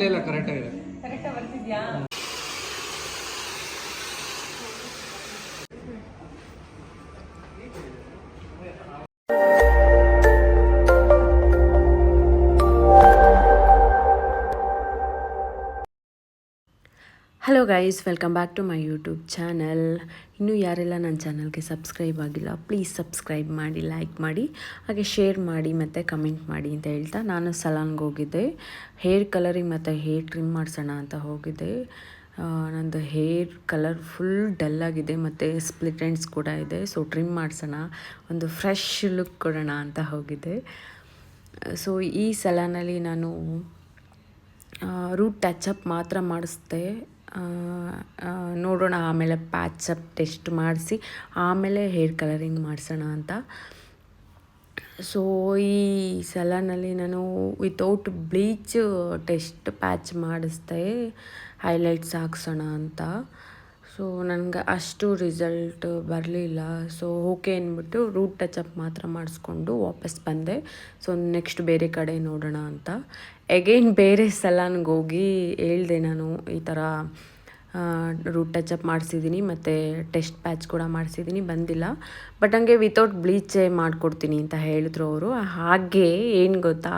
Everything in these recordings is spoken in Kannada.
ಇಲ್ಲ ಕರೆಕ್ಟ್ ಆಗಿದೆ. ಕರೆಕ್ಟಾಗಿ ಬರ್ತಿದ್ಯಾ? Hello guys, welcome back to my YouTube channel. ಇನ್ನೂ ಯಾರೆಲ್ಲ ನನ್ನ ಚಾನಲ್ಗೆ ಸಬ್ಸ್ಕ್ರೈಬ್ ಆಗಿಲ್ಲ, ಪ್ಲೀಸ್ ಸಬ್ಸ್ಕ್ರೈಬ್ ಮಾಡಿ, ಲೈಕ್ ಮಾಡಿ, ಹಾಗೆ ಶೇರ್ ಮಾಡಿ ಮತ್ತು ಕಮೆಂಟ್ ಮಾಡಿ ಅಂತ ಹೇಳ್ತಾ ನಾನು ಸಲೂನ್ಗೆ ಹೋಗಿದ್ದೆ. ಹೇರ್ ಕಲರಿಂಗ್ ಮತ್ತು ಹೇರ್ ಟ್ರಿಮ್ ಮಾಡಿಸೋಣ ಅಂತ ಹೋಗಿದ್ದೆ. ನಂದು ಹೇರ್ ಕಲರ್ ಫುಲ್ ಡಲ್ಲಾಗಿದೆ ಮತ್ತು ಸ್ಪ್ಲಿಟ್ ಎಂಡ್ಸ್ ಕೂಡ ಇದೆ. ಸೊ ಟ್ರಿಮ್ ಮಾಡಿಸೋಣ, ಒಂದು ಫ್ರೆಶ್ ಲುಕ್ ಕೊಡೋಣ ಅಂತ ಹೋಗಿದ್ದೆ. ಸೊ ಈ ಸಲೂನಲ್ಲಿ ನಾನು ರೂಟ್ ಟಚಪ್ ಮಾತ್ರ ಮಾಡಿಸ್ದೆ. ನೋಡೋಣ ಆಮೇಲೆ ಪ್ಯಾಚಪ್ ಟೆಸ್ಟ್ ಮಾಡಿಸಿ ಆಮೇಲೆ ಹೇರ್ ಕಲರಿಂಗ್ ಮಾಡಿಸೋಣ ಅಂತ. ಸೊ ಈ ಸಲೂನಲ್ಲಿ ನಾನು ವಿತೌಟ್ ಬ್ಲೀಚ್ ಟೆಸ್ಟ್ ಪ್ಯಾಚ್ ಮಾಡಿಸ್ದೆ, ಹೈಲೈಟ್ಸ್ ಹಾಕ್ಸೋಣ ಅಂತ. ಸೊ ನನಗೆ ಅಷ್ಟು ರಿಸಲ್ಟ್ ಬರಲಿಲ್ಲ. ಸೊ ಓಕೆ ಅಂದ್ಬಿಟ್ಟು ರೂಟ್ ಟಚಪ್ ಮಾತ್ರ ಮಾಡಿಸ್ಕೊಂಡು ವಾಪಸ್ ಬಂದೆ. ಸೊ ನೆಕ್ಸ್ಟ್ ಬೇರೆ ಕಡೆ ನೋಡೋಣ ಅಂತ ಎಗೈನ್ ಬೇರೆ ಸಲೂನ್ಗೆ ಹೋಗಿ ಹೇಳಿದೆ, ನಾನು ಈ ಥರ ರೂಟ್ ಟಚಪ್ ಮಾಡಿಸಿದ್ದೀನಿ ಮತ್ತು ಟೆಸ್ಟ್ ಪ್ಯಾಚ್ ಕೂಡ ಮಾಡಿಸಿದ್ದೀನಿ, ಬಂದಿಲ್ಲ, ಬಟ್ ಹಂಗೆ ವಿತೌಟ್ ಬ್ಲೀಚೇ ಮಾಡಿಕೊಡ್ತೀನಿ ಅಂತ ಹೇಳಿದ್ರು ಅವರು. ಹಾಗೆ ಏನು ಗೊತ್ತಾ,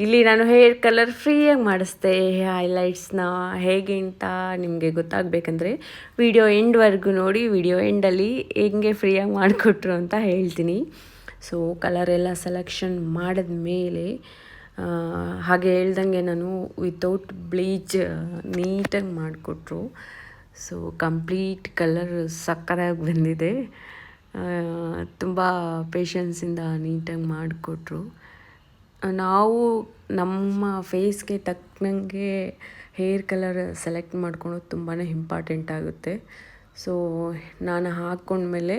ಇಲ್ಲಿ ನಾನು ಹೇರ್ ಕಲರ್ ಫ್ರೀಯಾಗಿ ಮಾಡಿಸ್ದೆ. ಹೈಲೈಟ್ಸ್ನ ಹೇಗೆ ಅಂತ ನಿಮಗೆ ಗೊತ್ತಾಗಬೇಕಂದ್ರೆ ವಿಡಿಯೋ ಎಂಡ್ವರೆಗೂ ನೋಡಿ. ವಿಡಿಯೋ ಎಂಡಲ್ಲಿ ಹೆಂಗೆ ಫ್ರೀಯಾಗಿ ಮಾಡಿಕೊಟ್ರು ಅಂತ ಹೇಳ್ತೀನಿ. ಸೊ ಕಲರೆಲ್ಲ ಸೆಲೆಕ್ಷನ್ ಮಾಡಿದ ಮೇಲೆ ಹಾಗೆ ಹೇಳ್ದಂಗೆ ನಾನು ವಿತೌಟ್ ಬ್ಲೀಚ್ ನೀಟಾಗಿ ಮಾಡಿಕೊಟ್ರು. ಸೊ ಕಂಪ್ಲೀಟ್ ಕಲರ್ ಸಕ್ಕತ್ತಾಗಿ ಬಂದಿದೆ. ತುಂಬ ಪೇಷನ್ಸಿಂದ ನೀಟಾಗಿ ಮಾಡಿಕೊಟ್ರು. ನಾವು ನಮ್ಮ ಫೇಸ್ಗೆ ತಕ್ಕನಂಗೆ ಹೇರ್ ಕಲರ್ ಸೆಲೆಕ್ಟ್ ಮಾಡ್ಕೊಳೋದು ತುಂಬಾ ಇಂಪಾರ್ಟೆಂಟ್ ಆಗುತ್ತೆ. ಸೊ ನಾನು ಹಾಕ್ಕೊಂಡ್ಮೇಲೆ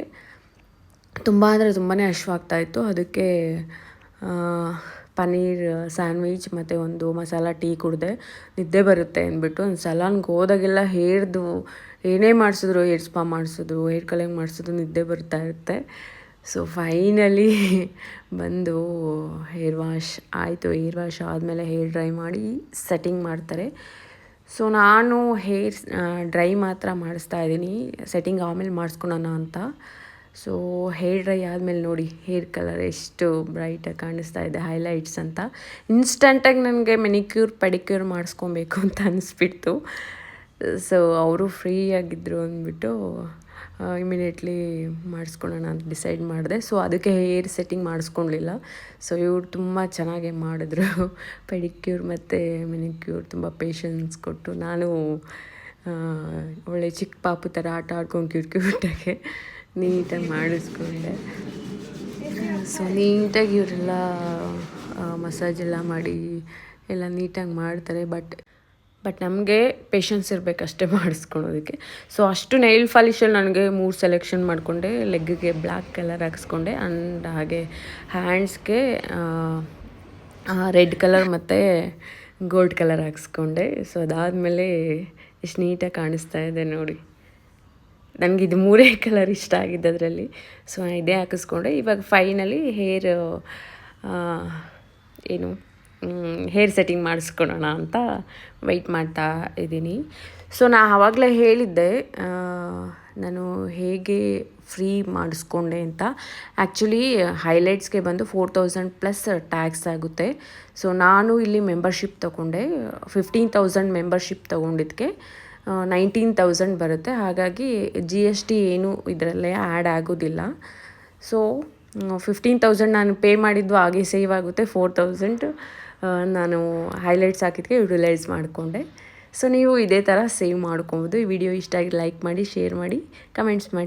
ತುಂಬ ಅಂದರೆ ತುಂಬಾ ಹಶ್ವಾಗ್ತಾಯಿತ್ತು. ಅದಕ್ಕೆ ಪನ್ನೀರ್ ಸ್ಯಾಂಡ್ವಿಚ್ ಮತ್ತು ಒಂದು ಮಸಾಲ ಟೀ ಕುಡಿದೆ. ನಿದ್ದೆ ಬರುತ್ತೆ ಅಂದ್ಬಿಟ್ಟು ಒಂದು ಸಲೂನ್ಗೆ ಹೋದಾಗೆಲ್ಲ ಹೇರ್ದು ಏನೇ ಮಾಡಿಸಿದ್ರು, ಹೇರ್ ಸ್ಪಾ ಮಾಡಿಸಿದ್ರು, ಹೇರ್ ಕಲರಿಂಗ್ ಮಾಡಿಸಿದ್ರು ನಿದ್ದೆ ಬರ್ತಾ ಇರುತ್ತೆ. ಸೊ ಫೈನಲಿ ಬಂದು ಹೇರ್ ವಾಶ್ ಆಯಿತು. ಹೇರ್ ವಾಶ್ ಆದಮೇಲೆ ಹೇರ್ ಡ್ರೈ ಮಾಡಿ ಸೆಟ್ಟಿಂಗ್ ಮಾಡ್ತಾರೆ. ಸೊ ನಾನು ಹೇರ್ ಡ್ರೈ ಮಾತ್ರ ಮಾಡಿಸ್ತಾ ಇದ್ದೀನಿ, ಸೆಟ್ಟಿಂಗ್ ಆಮೇಲೆ ಮಾಡಿಸ್ಕೊಳೋಣ ಅಂತ. ಸೊ ಹೇರ್ ಡ್ರೈ ಆದಮೇಲೆ ನೋಡಿ ಹೇರ್ ಕಲರ್ ಎಷ್ಟು ಬ್ರೈಟಾಗಿ ಕಾಣಿಸ್ತಾ ಇದೆ, ಹೈಲೈಟ್ಸ್ ಅಂತ. ಇನ್ಸ್ಟಂಟಾಗಿ ನನಗೆ ಮೆನಿಕ್ಯೂರ್ ಪೆಡಿಕ್ಯೂರ್ ಮಾಡಿಸ್ಕೊಬೇಕು ಅಂತ ಅನಿಸ್ಬಿಡ್ತು. ಸೊ ಅವರು ಫ್ರೀ ಆಗಿದ್ದರು ಅಂದ್ಬಿಟ್ಟು ಇಮಿಡಿಯೇಟ್ಲಿ ಮಾಡಿಸ್ಕೊಳ್ಳೋಣ ಅಂತ ಡಿಸೈಡ್ ಮಾಡಿದೆ. ಸೊ ಅದಕ್ಕೆ ಹೇರ್ ಸೆಟ್ಟಿಂಗ್ ಮಾಡಿಸ್ಕೊಳ್ಲಿಲ್ಲ. ಸೊ ಇವ್ರು ತುಂಬ ಚೆನ್ನಾಗೇ ಮಾಡಿದ್ರು ಪೆಡಿಕ್ಯೂರ್ ಮತ್ತು ಮೆನಿಕ್ಯೂರ್. ತುಂಬ ಪೇಷನ್ಸ್ ಕೊಟ್ಟು ನಾನು ಒಳ್ಳೆ ಚಿಕ್ಕ ಪಾಪು ಥರ ಆಟ ಆಡ್ಕೊಂಡು ಕ್ಯೂಟಾಗೆ ನೀಟಾಗಿ ಮಾಡಿಸ್ಕೊಂಡೆ. ಸೊ ನೀಟಾಗಿ ಇವರೆಲ್ಲ ಮಸಾಜೆಲ್ಲ ಮಾಡಿ ಎಲ್ಲ ನೀಟಾಗಿ ಮಾಡ್ತಾರೆ. ಬಟ್ ನಮಗೆ ಪೇಷನ್ಸ್ ಇರಬೇಕಷ್ಟೇ ಮಾಡಿಸ್ಕೊಳೋದಕ್ಕೆ. ಸೊ ಅಷ್ಟು ನೈಲ್ ಪಾಲಿಶಲ್ಲಿ ನನಗೆ 3 ಸೆಲೆಕ್ಷನ್ ಮಾಡಿಕೊಂಡೆ. ಲೆಗ್ಗೆ ಬ್ಲ್ಯಾಕ್ ಕಲರ್ ಹಾಕ್ಸ್ಕೊಂಡೆ, ಆ್ಯಂಡ್ ಹಾಗೆ ಹ್ಯಾಂಡ್ಸ್ಗೆ ರೆಡ್ ಕಲರ್ ಮತ್ತು ಗೋಲ್ಡ್ ಕಲರ್ ಹಾಕ್ಸ್ಕೊಂಡೆ. ಸೊ ಅದಾದಮೇಲೆ ಎಷ್ಟು ನೀಟಾಗಿ ಕಾಣಿಸ್ತಾ ಇದೆ ನೋಡಿ. ನನಗಿದು 3 ಕಲರ್ ಇಷ್ಟ ಆಗಿದ್ದು ಅದರಲ್ಲಿ. ಸೊ ಇದೇ ಹಾಕಿಸ್ಕೊಂಡೆ. ಇವಾಗ ಫೈನಲಿ ಹೇರ್ ಸೆಟ್ಟಿಂಗ್ ಮಾಡಿಸ್ಕೊಳ್ಳೋಣ ಅಂತ ವೆಯ್ಟ್ ಮಾಡ್ತಾ ಇದ್ದೀನಿ. ಸೊ ಆವಾಗಲೇ ಹೇಳಿದ್ದೆ ನಾನು ಹೇಗೆ ಫ್ರೀ ಮಾಡಿಸ್ಕೊಂಡೆ ಅಂತ. ಆ್ಯಕ್ಚುಲಿ ಹೈಲೈಟ್ಸ್ಗೆ ಬಂದು 4000+ ಟ್ಯಾಕ್ಸ್ ಆಗುತ್ತೆ. ಸೊ ನಾನು ಇಲ್ಲಿ ಮೆಂಬರ್ಶಿಪ್ ತೊಗೊಂಡೆ. 15,000 ಮೆಂಬರ್ಶಿಪ್ ತೊಗೊಂಡಿದ್ದಕ್ಕೆ 19,000 ಬರುತ್ತೆ. ಹಾಗಾಗಿ GST ಏನು ಇದರಲ್ಲೇ ಆ್ಯಡ್ ಆಗೋದಿಲ್ಲ. ಸೊ 15,000 ನಾನು ಪೇ ಮಾಡಿದ್ದು ಹಾಗೆ ಸೇವ್ ಆಗುತ್ತೆ. 4,000 ನಾನು ಹೈಲೈಟ್ಸ್ ಹಾಕಿದ್ದಕ್ಕೆ ಯುಟಿಲೈಸ್ ಮಾಡಿಕೊಂಡೆ. ಸೊ ನೀವು ಇದೇ ಥರ ಸೇವ್ ಮಾಡ್ಕೊಬೋದು. ಈ ವಿಡಿಯೋ ಇಷ್ಟ ಆಗಿ ಲೈಕ್ ಮಾಡಿ, ಶೇರ್ ಮಾಡಿ, ಕಮೆಂಟ್ಸ್ ಮಾಡಿ.